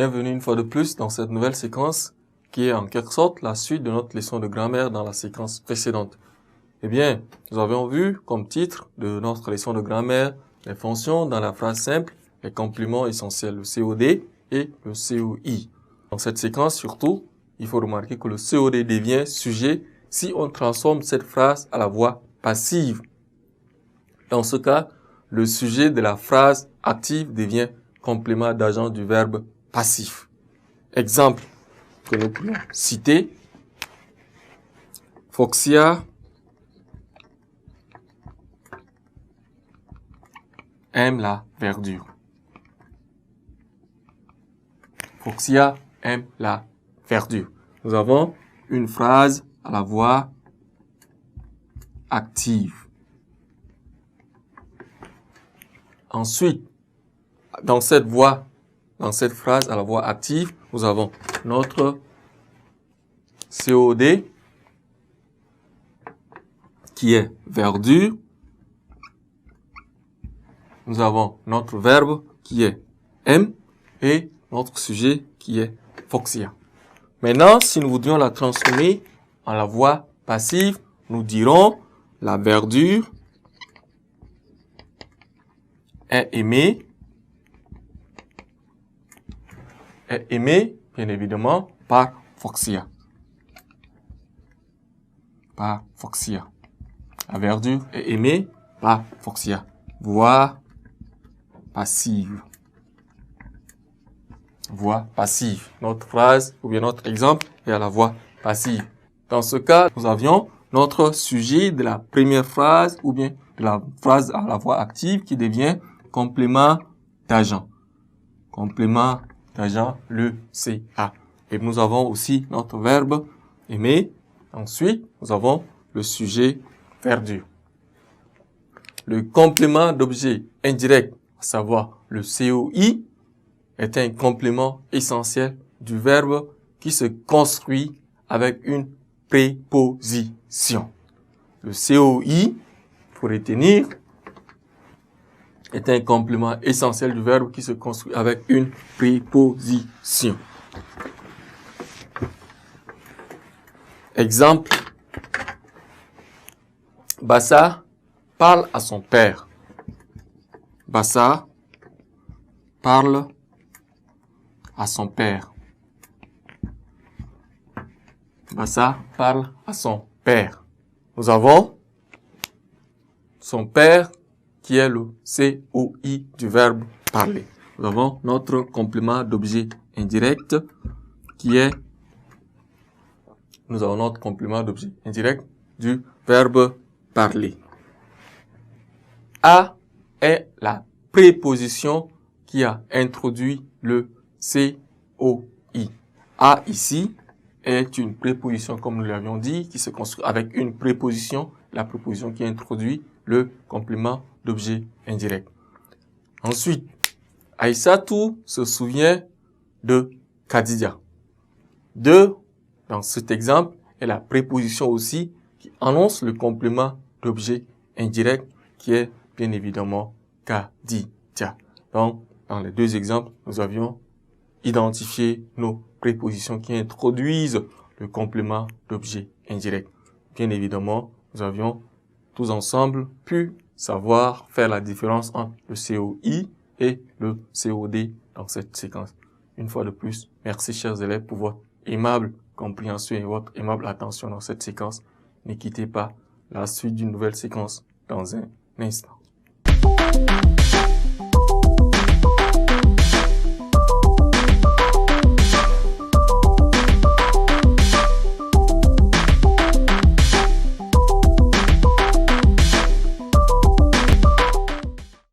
Bienvenue une fois de plus dans cette nouvelle séquence qui est en quelque sorte la suite de notre leçon de grammaire dans la séquence précédente. Eh bien, nous avons vu comme titre de notre leçon de grammaire les fonctions dans la phrase simple, les compléments essentiels, le COD et le COI. Dans cette séquence surtout, il faut remarquer que le COD devient sujet si on transforme cette phrase à la voix passive. Dans ce cas, le sujet de la phrase active devient complément d'agent du verbe passif. Exemple que nous pouvons citer. Foxia aime la verdure. Foxia aime la verdure. Nous avons une phrase à la voix active. Ensuite, dans cette phrase à la voix active, nous avons notre COD qui est verdure. Nous avons notre verbe qui est aime et notre sujet qui est foxia. Maintenant, si nous voudrions la transformer en la voix passive, nous dirons la verdure est aimée, bien évidemment, par foxia. Par foxia. La verdure est aimée par foxia. Voix passive. Voix passive. Notre phrase ou bien notre exemple est à la voix passive. Dans ce cas, nous avions notre sujet de la première phrase ou bien de la phrase à la voix active qui devient complément d'agent. Complément d'agent, le CA. Et nous avons aussi notre verbe aimer. Ensuite, nous avons le sujet verdure. Le complément d'objet indirect, à savoir le COI, est un complément essentiel du verbe qui se construit avec une préposition. Le COI, pour retenir, est un complément essentiel du verbe qui se construit avec une préposition. Exemple. Bassa parle à son père. Bassa parle à son père. Bassa parle à son père. Nous avons son père qui est le COI du verbe parler. Nous avons notre complément d'objet indirect qui est, nous avons notre complément d'objet indirect du verbe parler. A est la préposition qui a introduit le COI. A ici est une préposition, comme nous l'avions dit, qui se construit avec une préposition, la préposition qui introduit le complément d'objet indirect. Ensuite, Aïssatou se souvient de Khadija. De, dans cet exemple, est la préposition aussi qui annonce le complément d'objet indirect qui est bien évidemment Khadija. Donc, dans les deux exemples, nous avions identifié nos prépositions qui introduisent le complément d'objet indirect. Bien évidemment, nous avions tous ensemble pu savoir faire la différence entre le COI et le COD dans cette séquence. Une fois de plus, merci chers élèves pour votre aimable compréhension et votre aimable attention dans cette séquence. Ne quittez pas la suite d'une nouvelle séquence dans un instant.